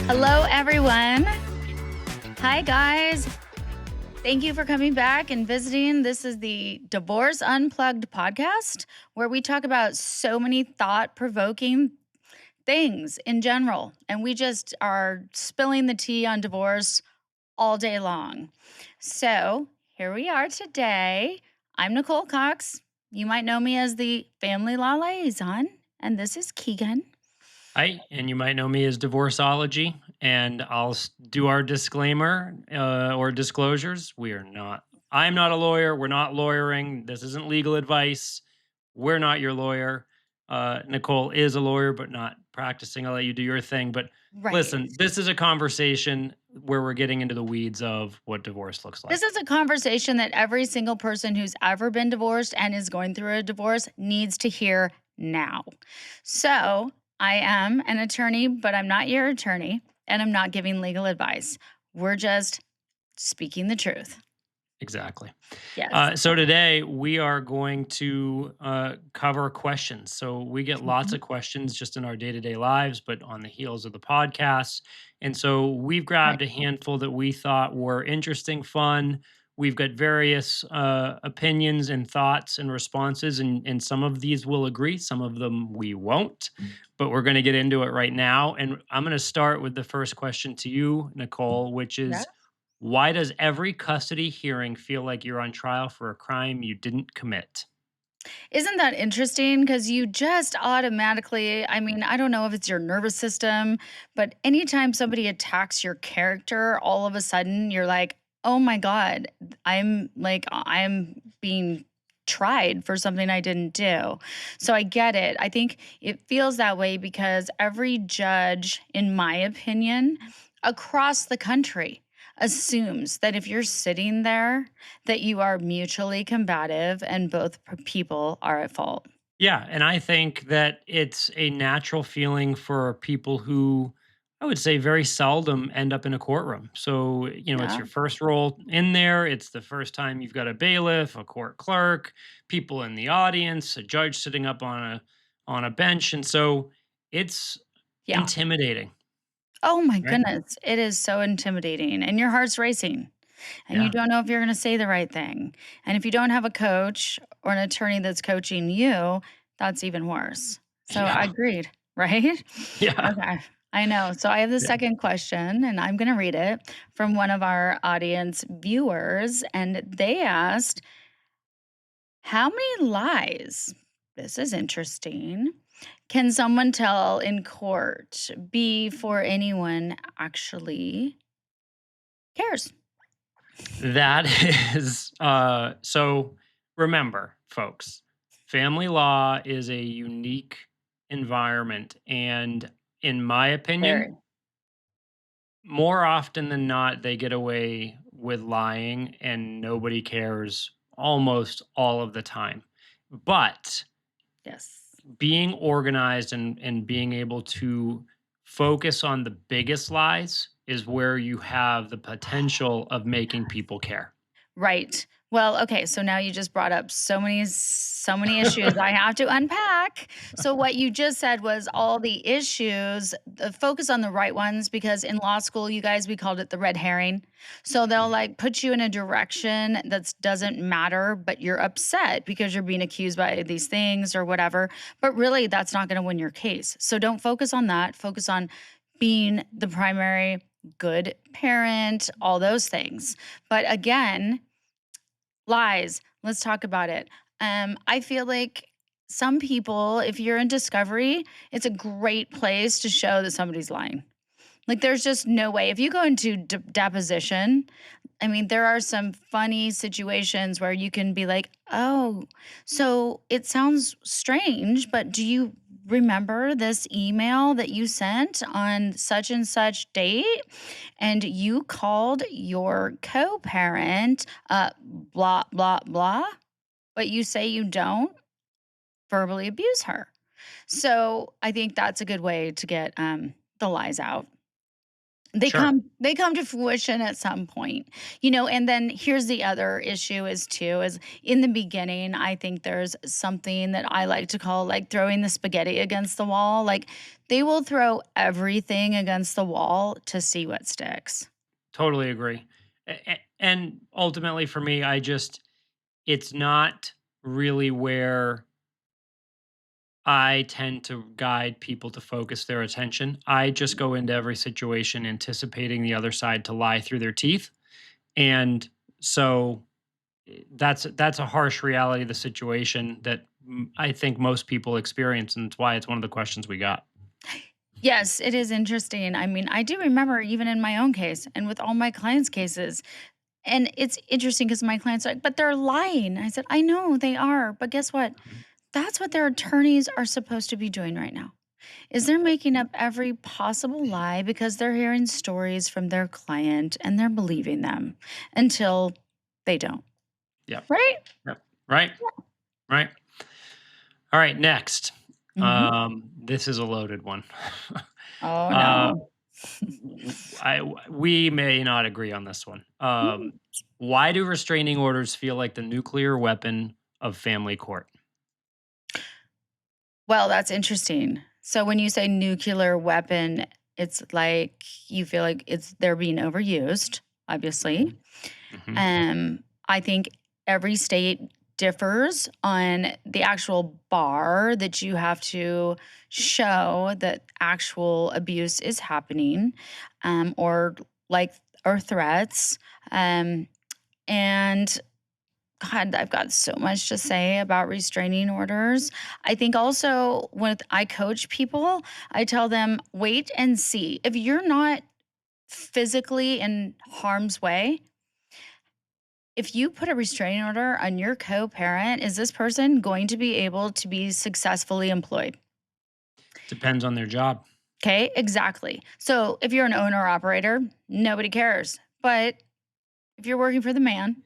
Hello, everyone. Hi, guys. Thank you for coming back and visiting. This is the Divorce Unplugged podcast, where we talk about so many thought-provoking things in general. And we just are spilling the tea on divorce all day long. So here we are today. I'm Nicole Cox. You might know me as the family law liaison. And this is Keegan. Hi, and you might know me as Divorceology, and I'll do our disclaimer or disclosures. I'm not a lawyer. We're not lawyering. This isn't legal advice. We're not your lawyer. Nicole is a lawyer, but not practicing. I'll let you do your thing. But Right. listen, this is a conversation where we're getting into the weeds of what divorce looks like. This is a conversation that every single person who's ever been divorced and is going through a divorce needs to hear now. So I am an attorney, but I'm not your attorney, and I'm not giving legal advice. We're just speaking the truth. Exactly. Yes. So today we are going to cover questions. So we get lots of questions just in our day-to-day lives, but on the heels of the podcast. And so we've grabbed a handful that we thought were interesting, fun. We've got various opinions and thoughts and responses, and some of these will agree, some of them we won't. But we're going to get into it right now. And I'm going to start with the first question to you, Nicole, which is, Yeah. why does every custody hearing feel like you're on trial for a crime you didn't commit? Isn't that interesting? Because you just automatically, I don't know if it's your nervous system, but anytime somebody attacks your character, all of a sudden you're like, oh my God, I'm being tried for something I didn't do. So I get it. I think it feels that way because every judge, in my opinion, across the country assumes that if you're sitting there, that you are mutually combative and both people are at fault. Yeah, and I think that it's a natural feeling for people who I would say very seldom end up in a courtroom. So, it's Yeah. your first role in there. It's the first time you've got a bailiff, a court clerk, people in the audience, a judge sitting up on a bench. And so it's Yeah. intimidating, Oh my right? goodness. It is so intimidating. And your heart's racing. And you Yeah. don't know if you're going to say the right thing. And if you don't have a coach or an attorney that's coaching you, that's even worse. So I Yeah. agreed, right? Yeah. Okay. I know. So I have the Yeah. second question, and I'm going to read it from one of our audience viewers. And they asked, how many lies, this is interesting, can someone tell in court before anyone actually cares? That is so remember, folks, family law is a unique environment. And in my opinion, Very. more often than not, they get away with lying and nobody cares almost all of the time. But Yes. being organized and being able to focus on the biggest lies is where you have the potential of making people care. Right. Well, okay, so now you just brought up so many issues I have to unpack. So what you just said was all the issues, focus on the right ones because in law school, you guys, we called it the red herring. So they'll like put you in a direction that doesn't matter, but you're upset because you're being accused by these things or whatever. But really, that's not going to win your case. So don't focus on that. Focus on being the primary good parent, all those things. But again, lies. Let's talk about it. I feel like some people, if you're in discovery, it's a great place to show that somebody's lying. Like, there's just no way. If you go into deposition, there are some funny situations where you can be like, oh, so it sounds strange, but do you remember this email that you sent on such and such date? And you called your co parent, blah, blah, blah, but you say you don't verbally abuse her. So I think that's a good way to get the lies out. Sure. They come to fruition at some point, you know, and then here's the other issue is too, is in the beginning, I think there's something that I like to call like throwing the spaghetti against the wall. Like they will throw everything against the wall to see what sticks. Totally agree. And ultimately for me, it's not really where I tend to guide people to focus their attention. I just go into every situation anticipating the other side to lie through their teeth. And so that's a harsh reality of the situation that I think most people experience, and it's why it's one of the questions we got. Yes, it is interesting. I mean, I do remember even in my own case and with all my clients' cases, and it's interesting because my clients are like, but they're lying. I said, I know they are, but guess what? Mhm. That's what their attorneys are supposed to be doing right now. Is they're making up every possible lie because they're hearing stories from their client and they're believing them until they don't. Yep. Right? Yep. Right. Right. All right. Next. Mhm. This is a loaded one. Oh, uh, no. we may not agree on this one. Mm. Why do restraining orders feel like the nuclear weapon of family court? Well, that's interesting. So when you say nuclear weapon, it's like you feel like they're being overused, obviously. Hmm. Hmm. I think every state differs on the actual bar that you have to show that actual abuse is happening, or like or threats. Um, and God, I've got so much to say about restraining orders. I think also when I coach people, I tell them, wait and see. If you're not physically in harm's way, if you put a restraining order on your co-parent, is this person going to be able to be successfully employed? Depends on their job. Okay, exactly. So if you're an owner operator, nobody cares. But if you're working for the man,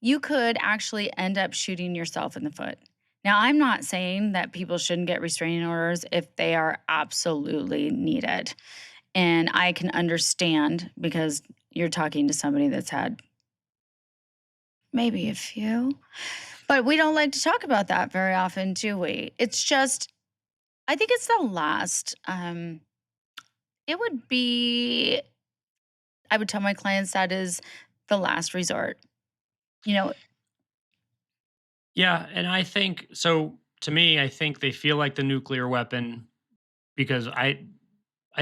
you could actually end up shooting yourself in the foot. Now, I'm not saying that people shouldn't get restraining orders if they are absolutely needed. And I can understand because you're talking to somebody that's had maybe a few. But we don't like to talk about that very often, do we? It's just I think it's the last, it would be I would tell my clients that is the last resort. You know Yeah, and I think so. To me, I think they feel like the nuclear weapon because I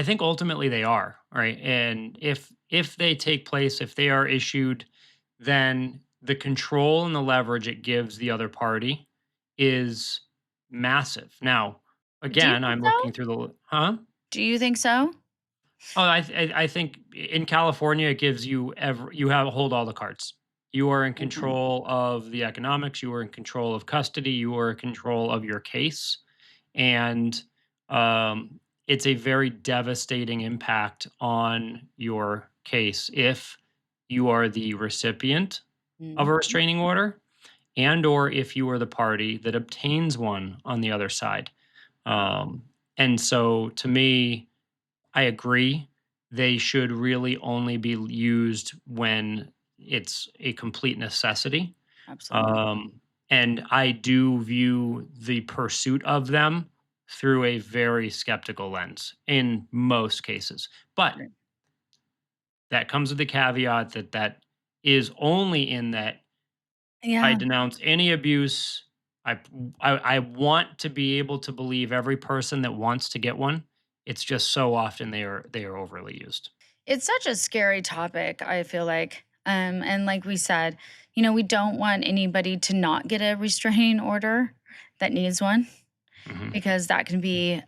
think ultimately they are, right? And if they take place, if they are issued, then the control and the leverage it gives the other party is massive. Now, do you again, think I'm so? looking through huh? Do you think so? Oh, I think in California it gives you you have hold all the cards. You are in Mhm. control of the economics. You are in control of custody. You are in control of your case, and it's a very devastating impact on your case if you are the recipient of a Mhm. restraining order, and or if you are the party that obtains one on the other side. Um, and so, to me, I agree. They should really only be used when it's a complete necessity. Absolutely. Um, and I do view the pursuit of them through a very skeptical lens in most cases. But Right. that comes with the caveat that that is only in that I Yeah. denounce any abuse. I want to be able to believe every person that wants to get one. It's just so often they are overly used. It's such a scary topic, I feel like. And like we said, you know, we don't want anybody to not get a restraining order that needs one Mhm. because that can be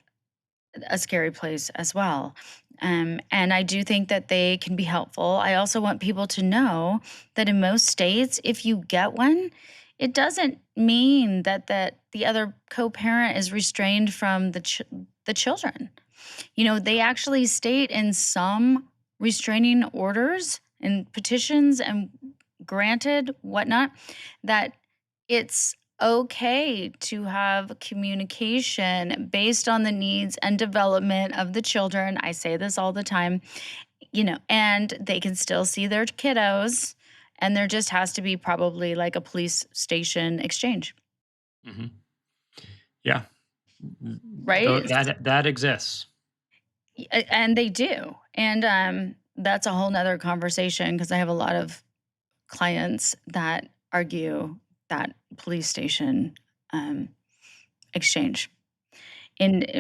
a scary place as well. And I do think that they can be helpful. I also want people to know that in most states, if you get one, it doesn't mean that the other co-parent is restrained from the children. You know, they actually state in some restraining orders and petitions and granted whatnot that it's okay to have communication based on the needs and development of the children. I say this all the time, and they can still see their kiddos, and there just has to be probably like a police station exchange, Mhm. Yeah. right? That exists. And they do. And that's a whole nother conversation because I have a lot of clients that argue that police station um, exchange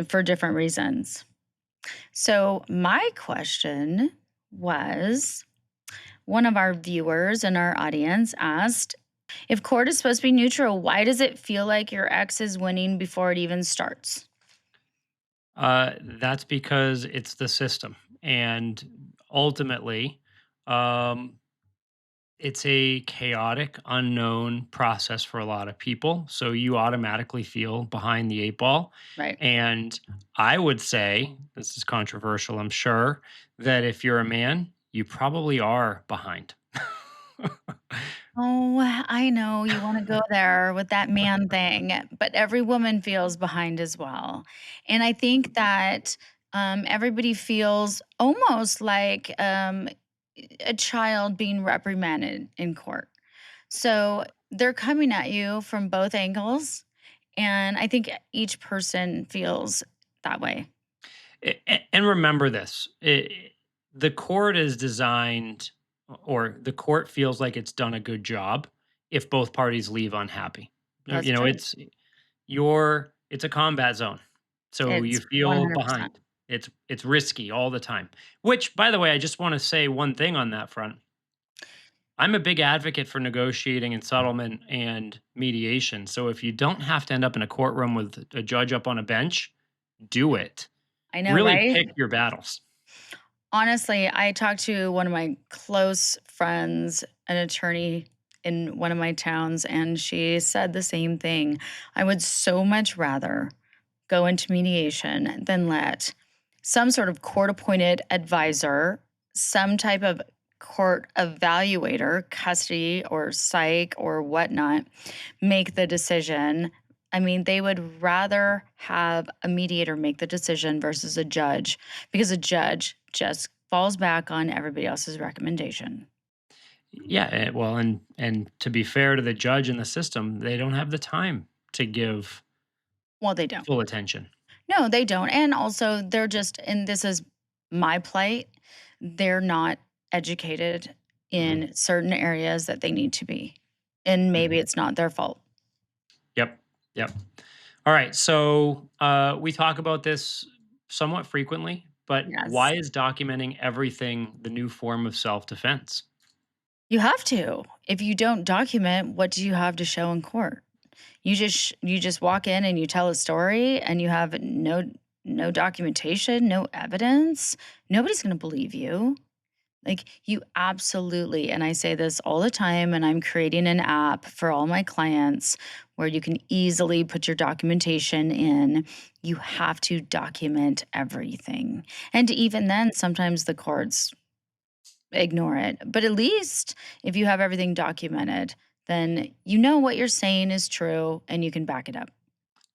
for different reasons. So my question was, one of our viewers in our audience asked, if court is supposed to be neutral, why does it feel like your ex is winning before it even starts? That's because it's the system, and ultimately, um, it's a chaotic, unknown process for a lot of people. So you automatically feel behind the eight ball. Right. And I would say, this is controversial, I'm sure, that if you're a man, you probably are behind. Oh, I know you wanna go there with that man thing, but every woman feels behind as well. And I think that, everybody feels almost like, a child being reprimanded in court. So, they're coming at you from both angles, and I think each person feels that way. And remember this, the court is designed, or the court feels like it's done a good job if both parties leave unhappy. That's true. It's a combat zone. So you It's feel 100%. behind. It's risky all the time. Which, by the way, I just want to say one thing on that front. I'm a big advocate for negotiating and settlement and mediation. So if you don't have to end up in a courtroom with a judge up on a bench, do it. I know, Really right? pick your battles. Honestly, I talked to one of my close friends, an attorney in one of my towns, and she said the same thing. I would so much rather go into mediation than let some sort of court appointed advisor, some type of court evaluator, custody or psych or whatnot, make the decision. I mean, they would rather have a mediator make the decision versus a judge because a judge just falls back on everybody else's recommendation. Yeah, well, and to be fair to the judge and the system, they don't have the time to give Well, they don't. full attention. No, they don't. And also, they're just, and this is my plight, they're not educated Mhm, in certain areas that they need to be. And maybe mhm. it's not their fault. Yep, yep. All right, so, we talk about this somewhat frequently, but Yes. why is documenting everything the new form of self-defense? You have to. If you don't document, what do you have to show in court? You just walk in and you tell a story and you have no documentation, no evidence. Nobody's going to believe you. Like, you absolutely, and I say this all the time, and I'm creating an app for all my clients where you can easily put your documentation in. You have to document everything. And even then, sometimes the courts ignore it. But at least if you have everything documented, then you know what you're saying is true and you can back it up.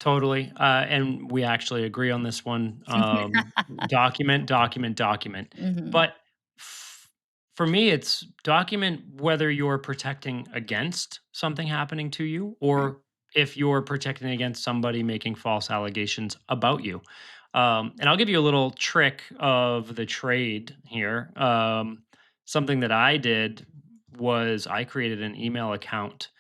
Totally, and we actually agree on this one. Document, document, document. Mhm. But f- for me, it's document whether you're protecting against something happening to you, Right. or if you're protecting against somebody making false allegations about you. And I'll give you a little trick of the trade here. Something that I did was I created an email account,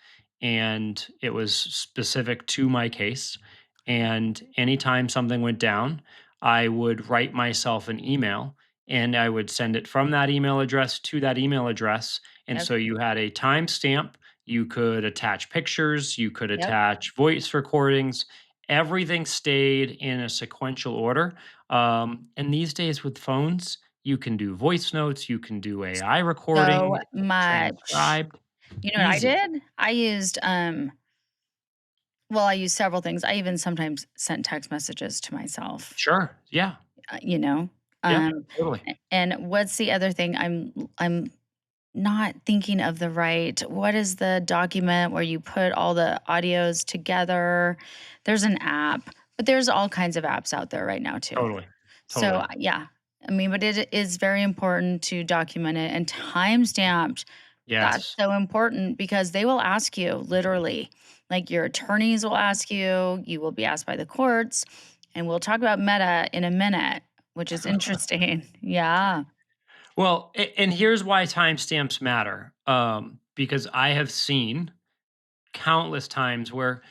and it was specific to my case. And anytime something went down, I would write myself an email, and I would send it from that email address to that email address. And Yep. so you had a timestamp, you could attach pictures, you could Yep. attach voice recordings. Everything stayed in a sequential order. And these days with phones, you can do voice notes, you can do AI So recording, much. transcribed, You know what I easy. did? I used several things. I even sometimes sent text messages to myself, Sure. Yeah. you know? Yeah. Um, Totally. and what's the other thing I'm not thinking of the right what is the document where you put all the audios together? There's an app, but there's all kinds of apps out there right now too. Totally. So, Totally. yeah, I mean, but it is very important to document it and time stamped. That's Yes. so important because they will ask you literally, like your attorneys will ask you, you will be asked by the courts, and we'll talk about meta in a minute, which is interesting. Yeah, Well, and here's why timestamps matter. Because I have seen countless times where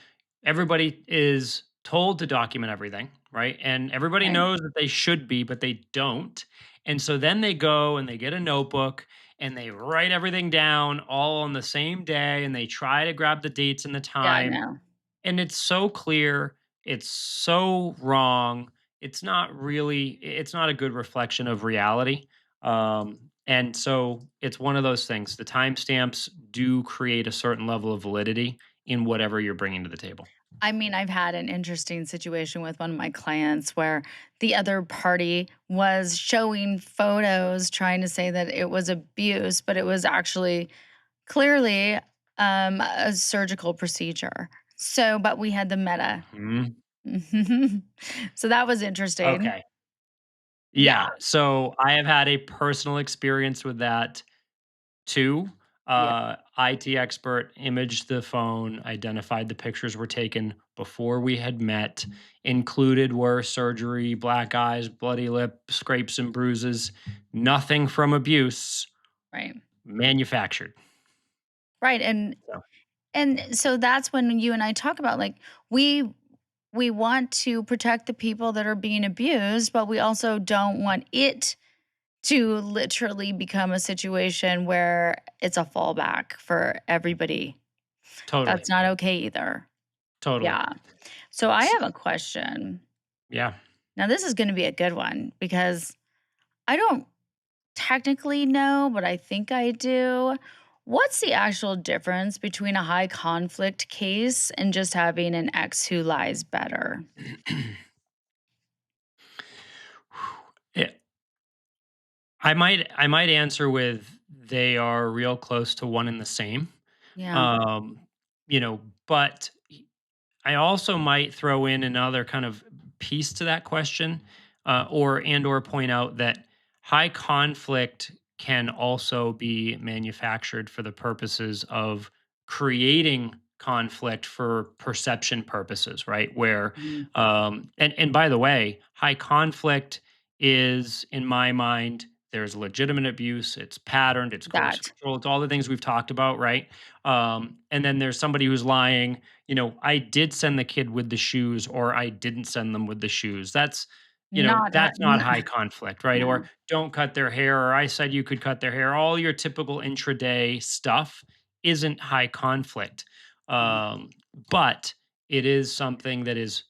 everybody is told to document everything, right? And everybody right. knows that they should be, but they don't. And so then they go and they get a notebook and they write everything down all on the same day and they try to grab the dates and the Yeah, time. no. And it's so clear, it's so wrong. It's not a good reflection of reality. And so it's one of those things. The timestamps do create a certain level of validity in whatever you're bringing to the table. I mean, I've had an interesting situation with one of my clients where the other party was showing photos trying to say that it was abuse, but it was actually clearly a surgical procedure. So, but we had the meta. Mhm. So that was interesting. Okay. Yeah, Yeah. So I have had a personal experience with that too. yeah, IT expert imaged the phone, identified the pictures were taken before we had met. Included were surgery, black eyes, bloody lip, scrapes and bruises. Nothing from abuse, right. manufactured. Right, So and so that's when you and I talk about, like, we we want to protect the people that are being abused, but we also don't want it to literally become a situation where it's a fallback for everybody. totally, That's not okay either. totally. Yeah. So I S- have a question. Yeah. Now this is gonna be a good one because I don't technically know, but I think I do. What's the actual difference between a high conflict case and just having an ex who lies better? Yeah, I might answer with they are real close to one and the same. Yeah. Um, but I also might throw in another kind of piece to that question, or point out that high conflict can also be manufactured for the purposes of creating conflict for perception purposes, right? Where, Mhm. and by the way, high conflict is, in my mind, there's legitimate abuse, it's patterned, it's coercive That. control, it's all the things we've talked about, right? And then there's somebody who's lying, I did send the kid with the shoes or I didn't send them with the shoes. Not That's not high conflict, right? Or no. don't cut their hair, or I said you could cut their hair. All your typical intraday stuff isn't high conflict. Right. Um, but it is something that is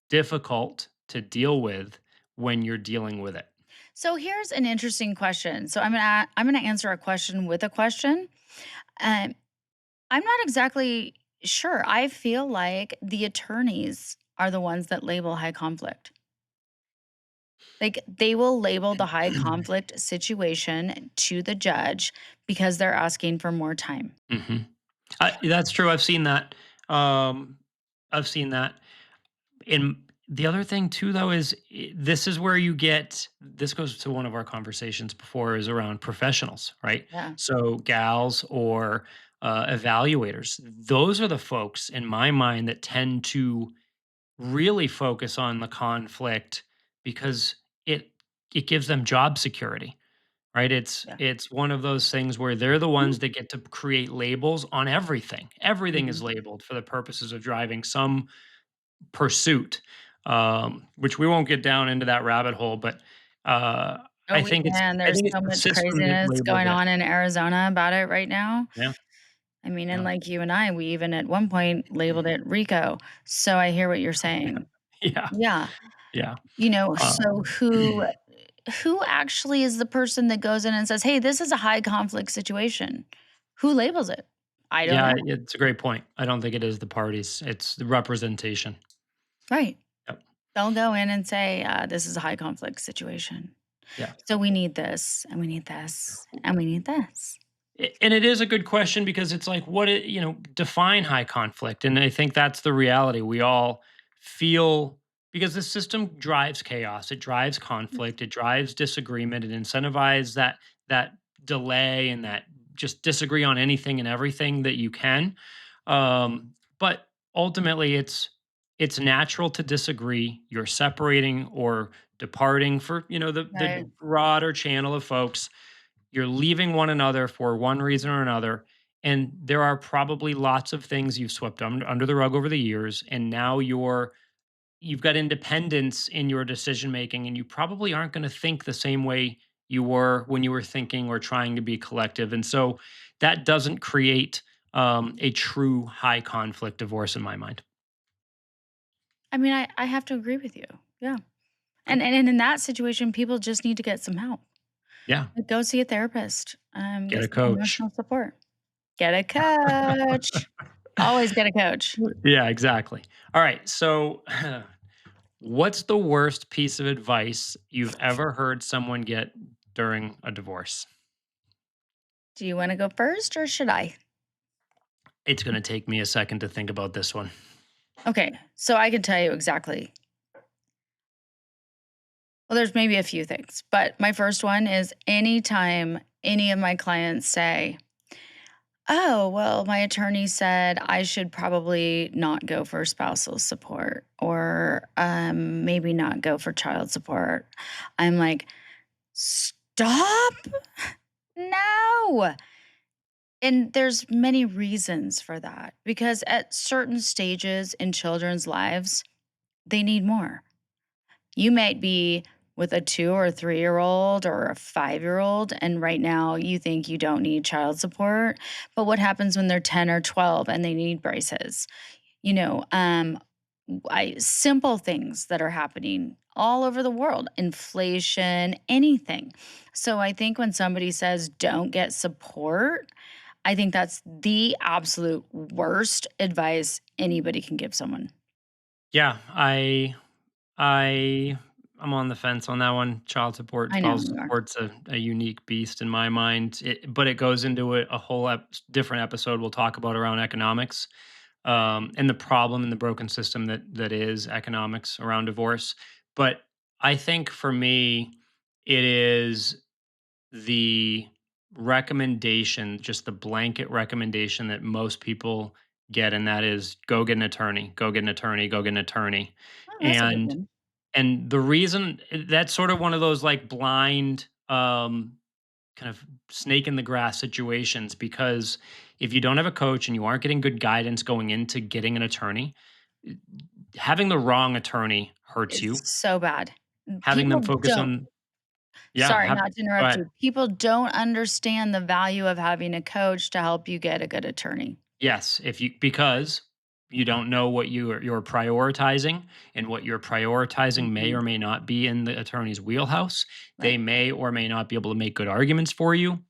difficult to deal with when you're dealing with it. So here's an interesting question. So I'm gonna answer a question with a question. Um, I'm not exactly sure. I feel like the attorneys are the ones that label high conflict. Like they will label the high conflict situation to the judge because they're asking for more time. Mhm. That's true. I've seen that. Um, I've seen that. And the other thing too, though, is this is where you get this goes to one of our conversations before is around professionals, right? Yeah. So gals or evaluators, those are the folks in my mind that tend to really focus on the conflict because it gives them job security, right? It's Yeah. it's one of those things where they're the Mhm. ones that get to create labels on everything. Everything is Mhm. labeled for the purposes of driving some pursuit, which we won't get down into that rabbit hole, but Oh, we can. I There's think it's so the much system that craziness labels going it. on in Arizona about it right now. Yeah, I mean, and yeah, like you and I, we even at one point labeled it RICO. So I hear what you're saying. yeah, Yeah. yeah. So Um, who actually is the person that goes in and says, "Hey, this is a high conflict situation." Who labels it? I don't yeah, know. it's a great point. I don't think it is the parties; it's the representation. Right. Yep. They'll go in and say, "This is a high conflict situation. Yeah. So we need this, and we need this, and we need this." And it is a good question because it's like, define high conflict. And I think that's the reality. We all feel because the system drives chaos, it drives conflict, it drives disagreement, it incentivizes that delay and that just disagree on anything and everything that you can. But ultimately it's natural to disagree. You're separating or departing for, the Right. broader channel of folks. You're leaving one another for one reason or another. And there are probably lots of things you've swept under the rug over the years. And now you've got independence in your decision making, and you probably aren't going to think the same way you were when you were thinking or trying to be collective. And so that doesn't create a true high conflict divorce in my mind. I mean, I have to agree with you. Yeah. Cool. And in that situation, people just need to get some help. Yeah. Like, go see a therapist, Get get a some coach. emotional support. Get a coach. Always get a coach. Yeah, exactly. All right. So, what's the worst piece of advice you've ever heard someone get during a divorce? Do you wanna go first or should I? It's going to take me a second to think about this one. Okay, so I can tell you exactly. Well, there's maybe a few things, but my first one is anytime any of my clients say, "Oh, well, my attorney said I should probably not go for spousal support or, maybe not go for child support." I'm like, "Stop! No!" And there's many reasons for that because at certain stages in children's lives, they need more. You might be with a 2 or 3-year-old or a 5-year-old, and right now you think you don't need child support. But what happens when they're 10 or 12 and they need braces? You know, simple things that are happening all over the world, inflation, anything. So I think when somebody says don't get support, I think that's the absolute worst advice anybody can give someone. Yeah, I I'm on the fence on that one. Child support, I know spousal you are. support's a unique beast in my mind. But it goes into a whole different episode we'll talk about around economics, and the problem and the broken system that is economics around divorce. But I think for me, it is the recommendation, just the blanket recommendation that most people get, and that is go get an attorney, go get an attorney, go get an attorney. Oh, that's a good And one. the reason that's sort of one of those like blind kind of snake in the grass situations, because if you don't have a coach and you aren't getting good guidance going into getting an attorney, eh, having the wrong attorney hurts It's you. so bad. Having them People focus don't on yeah, sorry, have not to go interrupt ahead. you. People don't understand the value of having a coach to help you get a good attorney. Yes, if you because you don't know what you're prioritizing, and what you're prioritizing may Mhm. or may not be in the attorney's wheelhouse. They Right, may or may not be able to make good arguments for you.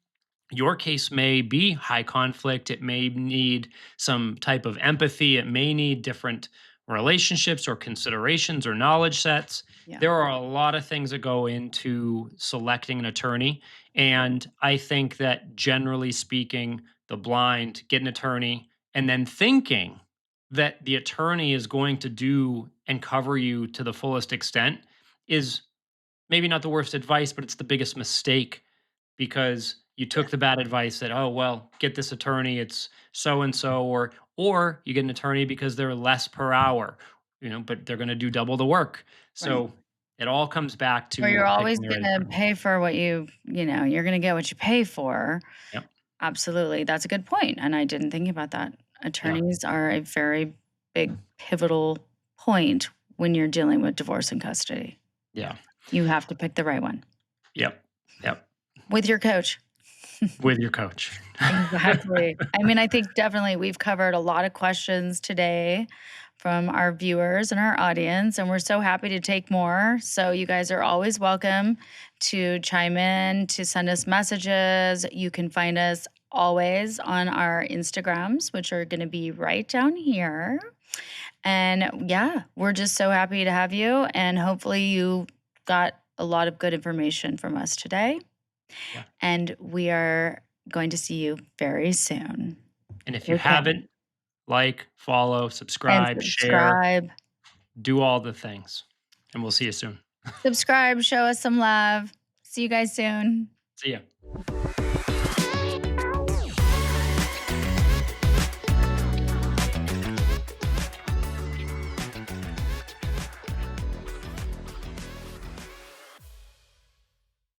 Your case may be high conflict. It may need some type of empathy. It may need different relationships or considerations or knowledge sets. yeah. There are a lot of things that go into selecting an attorney. And I think that generally speaking, the blind get an attorney and then thinking that the attorney is going to do and cover you to the fullest extent is maybe not the worst advice, but it's the biggest mistake, because you Yeah, took the bad advice that, oh well, get this attorney, it's so and so, or you get an attorney because they're less per hour, but they're going to do double the work. right. So it all comes back Or you're to always picking the right gonna attorney. pay for what you're gonna get what you pay for. Yep. Absolutely, that's a good point, and I didn't think about that. Yeah. Attorneys are a very big pivotal point when you're dealing with divorce and custody. Yeah. Yeah. You have to pick the right one Yep. Yep. with your coach. With your coach. Exactly. I mean, I think definitely we've covered a lot of questions today from our viewers and our audience, and we're so happy to take more. So, you guys are always welcome to chime in, to send us messages. You can find us always on our Instagrams, which are going to be right down here. And yeah, we're just so happy to have you. And hopefully, you got a lot of good information from us today. Yeah. And we are going to see you very soon. And if you Okay. haven't, like, follow, And subscribe, share, subscribe. do all the things. And we'll see you soon. Subscribe, show us some love. See you guys soon. See ya.